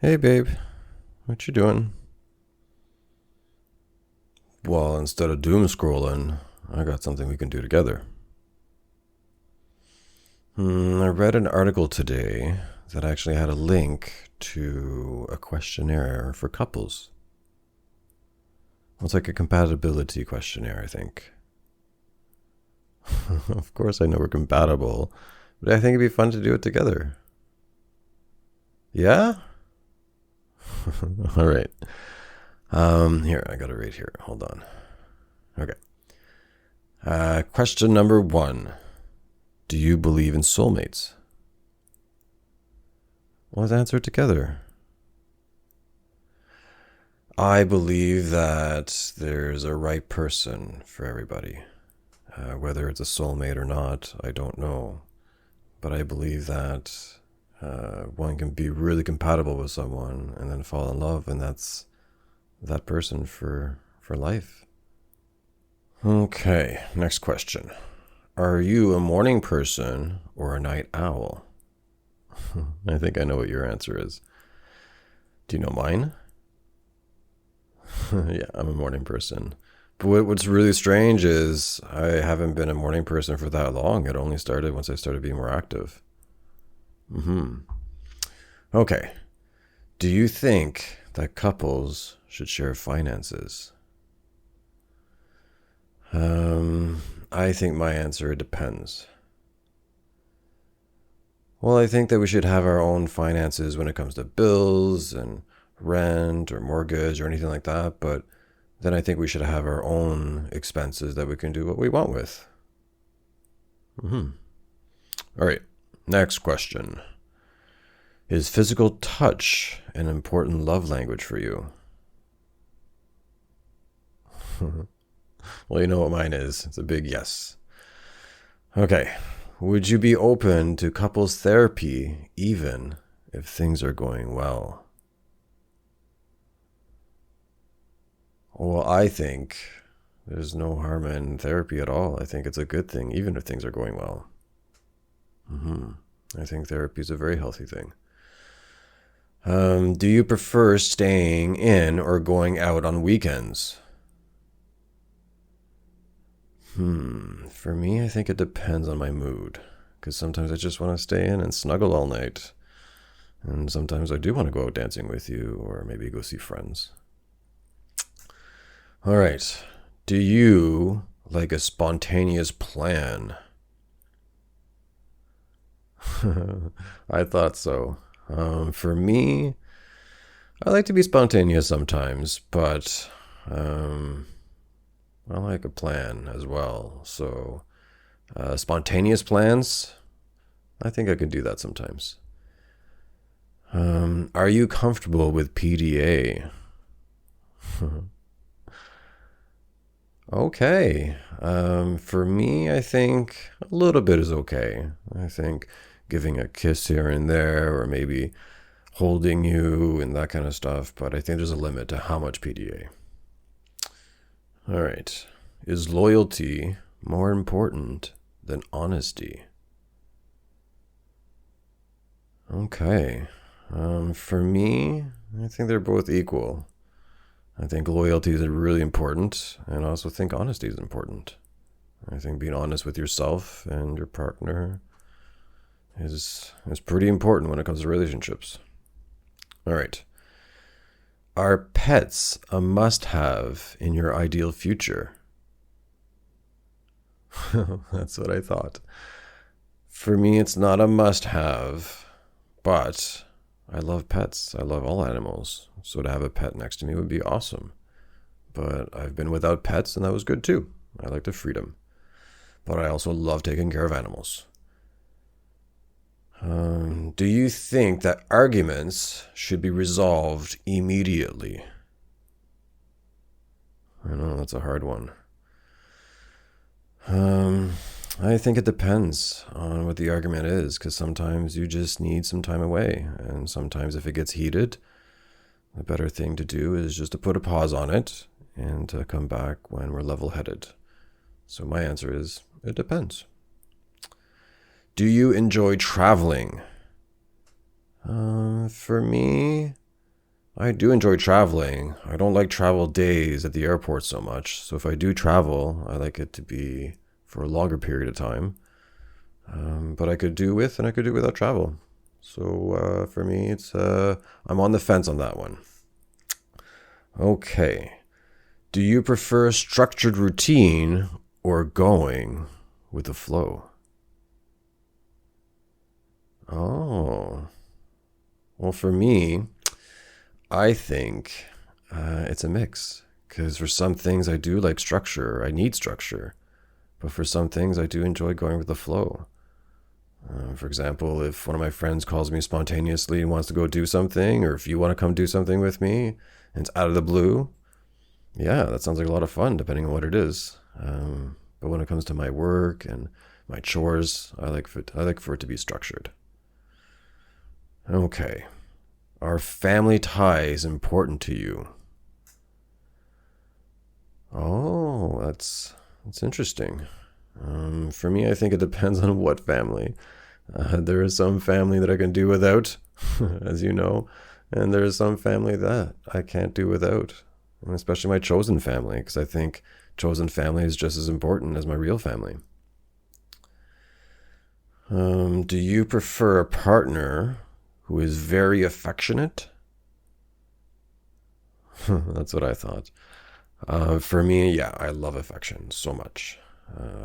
Hey babe, what you doing? Well, instead of doom scrolling, I got something we can do together. I read an article today that actually had a link to a questionnaire for couples. Well, it's like a compatibility questionnaire, I think. Of course, I know we're compatible, but I think it'd be fun to do it together. Yeah? All right. Here, I got it right here. Hold on. Okay. Question number 1. Do you believe in soulmates? Let's answer it together. I believe that there's a right person for everybody. Whether it's a soulmate or not, I don't know. But I believe that one can be really compatible with someone and then fall in love, and that's that person for life. Okay, next question. Are you a morning person or a night owl? I think I know what your answer is. Do you know mine? Yeah, I'm a morning person. But what's really strange is I haven't been a morning person for that long. It only started once I started being more active. Okay. Do you think that couples should share finances? I think my answer depends. Well, I think that we should have our own finances when it comes to bills and rent or mortgage or anything like that, but then I think we should have our own expenses that we can do what we want with. All right, next question. Is physical touch an important love language for you? Well, you know what mine is. It's a big yes. Okay. Would you be open to couples therapy even if things are going well? Well, I think there's no harm in therapy at all. I think it's a good thing, even if things are going well. I think therapy is a very healthy thing. Do you prefer staying in or going out on weekends? For me, I think it depends on my mood. Because sometimes I just want to stay in and snuggle all night. And sometimes I do want to go out dancing with you or maybe go see friends. All right. Do you like a spontaneous plan? I thought so. For me, I like to be spontaneous sometimes, but I like a plan as well. So, spontaneous plans, I think I can do that sometimes. Are you comfortable with PDA? Okay. For me, I think a little bit is okay. I think giving a kiss here and there, or maybe holding you and that kind of stuff, but I think there's a limit to how much PDA. All right. Is loyalty more important than honesty? Okay. For me, I think they're both equal. I think loyalty is really important, and I also think honesty is important. I think being honest with yourself and your partner is pretty important when it comes to relationships. All right. Are pets a must have in your ideal future? That's what I thought. For me, it's not a must have, but I love pets. I love all animals. So to have a pet next to me would be awesome. But I've been without pets, and that was good too. I like the freedom. But I also love taking care of animals. Do you think that arguments should be resolved immediately? I know that's a hard one. I think it depends on what the argument is, because sometimes you just need some time away, and sometimes if it gets heated, the better thing to do is just to put a pause on it and to come back when we're level-headed. So my answer is, it depends. Do you enjoy traveling? For me, I do enjoy traveling. I don't like travel days at the airport so much. So if I do travel, I like it to be for a longer period of time. But I could do with and I could do without travel. So for me, I'm on the fence on that one. Okay. Do you prefer structured routine or going with the flow? Oh, well, for me, I think it's a mix. Because for some things, I do like structure. I need structure. But for some things, I do enjoy going with the flow. For example, if one of my friends calls me spontaneously and wants to go do something, or if you want to come do something with me and it's out of the blue, yeah, that sounds like a lot of fun, depending on what it is. But when it comes to my work and my chores, I like for it to be structured. Okay. Are family ties important to you? Oh, that's interesting. For me, I think it depends on what family. There is some family that I can do without, as you know, and there is some family that I can't do without, and especially my chosen family, because I think chosen family is just as important as my real family. Do you prefer a partner who is very affectionate? That's what I thought. For me, yeah, I love affection so much.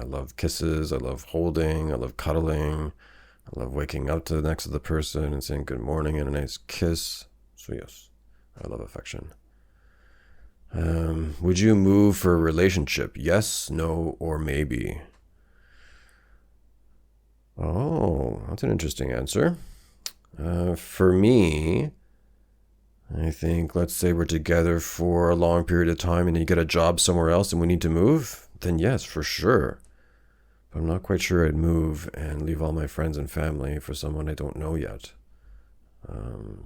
I love kisses. I love holding. I love cuddling. I love waking up to the next to the person and saying good morning and a nice kiss. So yes, I love affection. Would you move for a relationship? Yes, no, or maybe? Oh, that's an interesting answer. For me, I think, let's say we're together for a long period of time and you get a job somewhere else and we need to move, then yes, for sure. But I'm not quite sure I'd move and leave all my friends and family for someone I don't know yet.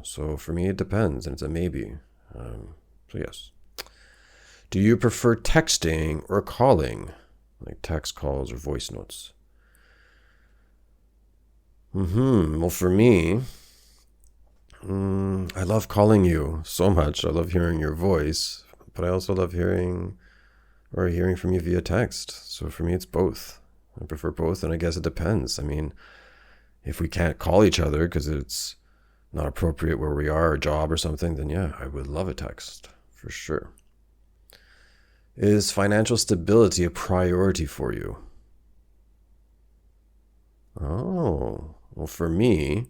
So for me, it depends, and it's a maybe. So yes. Do you prefer texting or calling? Like text calls or voice notes? Well, for me, I love calling you so much. I love hearing your voice, but I also love hearing from you via text. So for me, it's both. I prefer both, and I guess it depends. I mean, if we can't call each other because it's not appropriate where we are, a job or something, then yeah, I would love a text for sure. Is financial stability a priority for you? Oh, well, for me,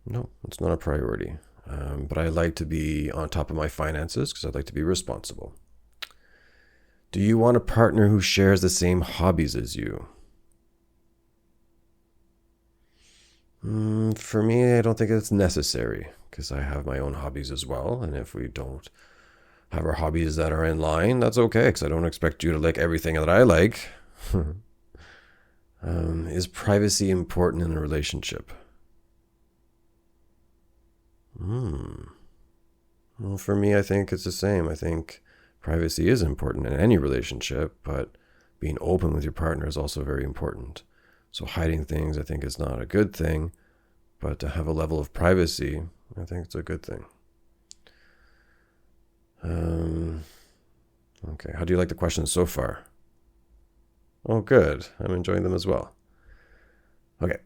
no, it's not a priority. But I like to be on top of my finances because I'd like to be responsible. Do you want a partner who shares the same hobbies as you? For me, I don't think it's necessary because I have my own hobbies as well. And if we don't have our hobbies that are in line, that's okay because I don't expect you to like everything that I like. Is privacy important in a relationship? Well, for me, I think it's the same. I think privacy is important in any relationship, but being open with your partner is also very important. So hiding things, I think, is not a good thing, but to have a level of privacy, I think it's a good thing. Okay, how do you like the questions so far? Oh, good. I'm enjoying them as well. Okay.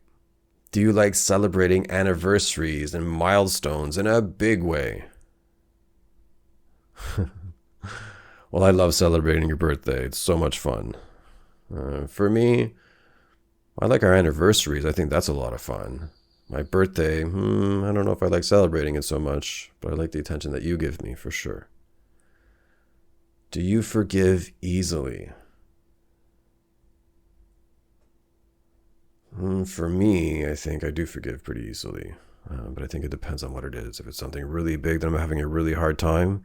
Do you like celebrating anniversaries and milestones in a big way? Well, I love celebrating your birthday. It's so much fun. For me, I like our anniversaries. I think that's a lot of fun. My birthday, I don't know if I like celebrating it so much, but I like the attention that you give me for sure. Do you forgive easily? For me, I think I do forgive pretty easily, but I think it depends on what it is. If it's something really big that I'm having a really hard time,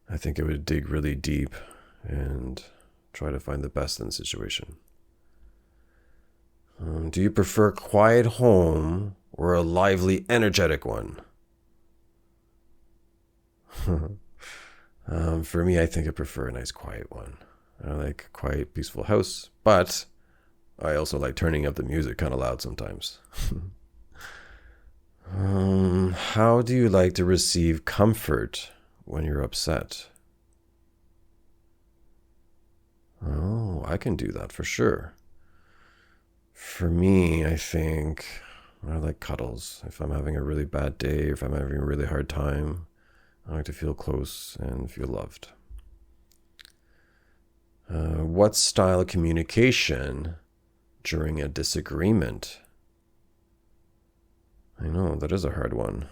I think I would dig really deep and try to find the best in the situation. Do you prefer a quiet home or a lively, energetic one? For me, I think I prefer a nice, quiet one. I like a quiet, peaceful house, but I also like turning up the music kind of loud sometimes. How do you like to receive comfort when you're upset? Oh, I can do that for sure. For me, I think I like cuddles. If I'm having a really bad day, or if I'm having a really hard time, I like to feel close and feel loved. What style of communication during a disagreement? I know, that is a hard one.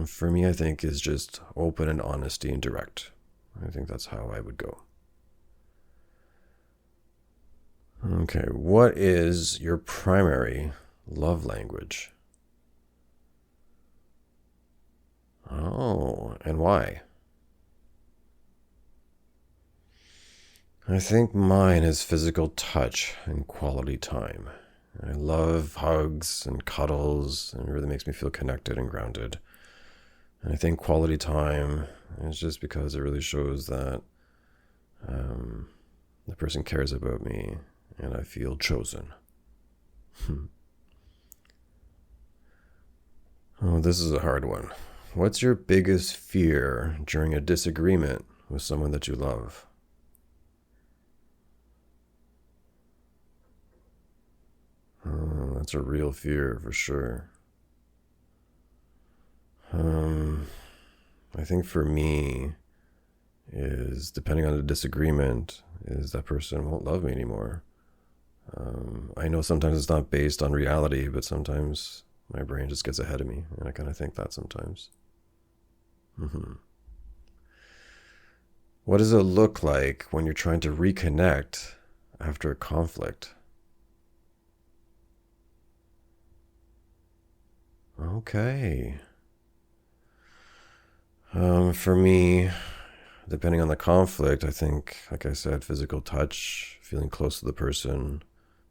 For me, I think is just open and honesty and direct. I think that's how I would go. Okay, what is your primary love language? Oh, and why? I think mine is physical touch and quality time. I love hugs and cuddles, and it really makes me feel connected and grounded. And I think quality time is just because it really shows that the person cares about me and I feel chosen. Oh, this is a hard one. What's your biggest fear during a disagreement with someone that you love? Oh, that's a real fear for sure. I think for me is depending on the disagreement is that person won't love me anymore. I know sometimes it's not based on reality, but sometimes my brain just gets ahead of me, and I kind of think that sometimes. Mm-hmm. What does it look like when you're trying to reconnect after a conflict? Okay. For me, depending on the conflict, I think, like I said, physical touch, feeling close to the person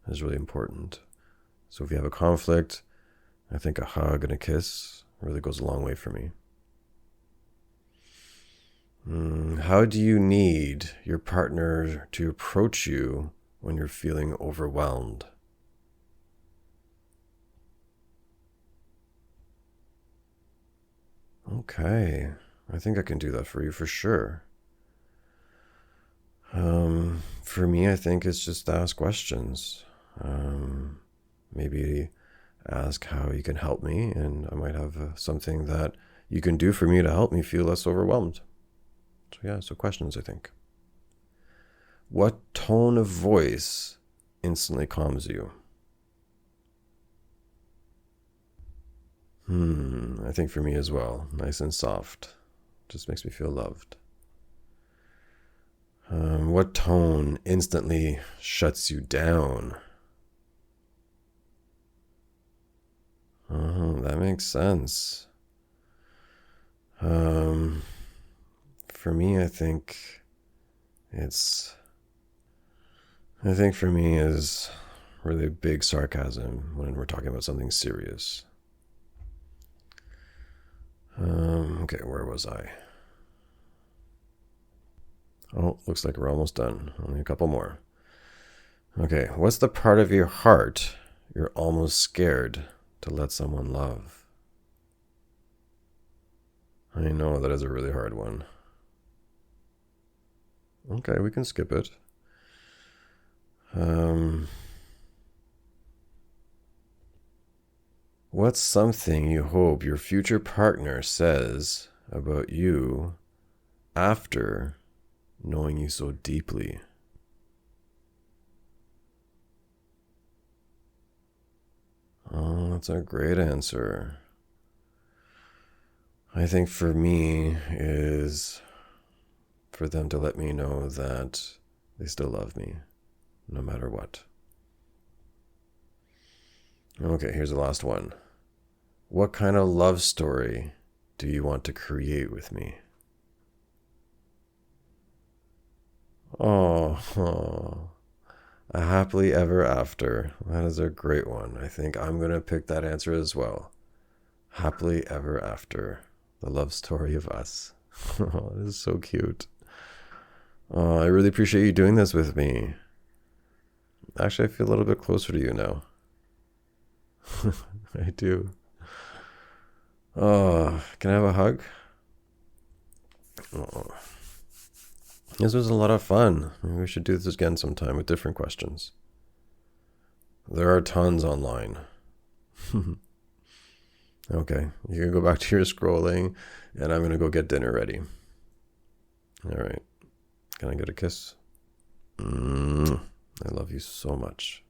is really important. So if you have a conflict, I think a hug and a kiss really goes a long way for me. How do you need your partner to approach you when you're feeling overwhelmed? Okay, I think I can do that for you for sure. For me, I think it's just to ask questions. Maybe ask how you can help me, and I might have something that you can do for me to help me feel less overwhelmed. So, yeah, so questions, I think. What tone of voice instantly calms you? I think for me as well. Nice and soft. Just makes me feel loved. What tone instantly shuts you down? Oh, that makes sense. Um, for me, it's, I think for me is really big sarcasm when we're talking about something serious. Okay, where was I? Oh, looks like we're almost done. Only a couple more. Okay, what's the part of your heart you're almost scared to let someone love? I know that is a really hard one. Okay, we can skip it. What's something you hope your future partner says about you after knowing you so deeply? Oh, that's a great answer. I think for me is for them to let me know that they still love me, no matter what. Okay, here's the last one. What kind of love story do you want to create with me? Oh, a happily ever after. That is a great one. I think I'm going to pick that answer as well. Happily ever after. The love story of us. Oh, it is so cute. Oh, I really appreciate you doing this with me. Actually, I feel a little bit closer to you now. I do. Oh, can I have a hug? Oh. This was a lot of fun. Maybe we should do this again sometime with different questions. There are tons online. Okay, you can go back to your scrolling, and I'm going to go get dinner ready. All right. Can I get a kiss? I love you so much.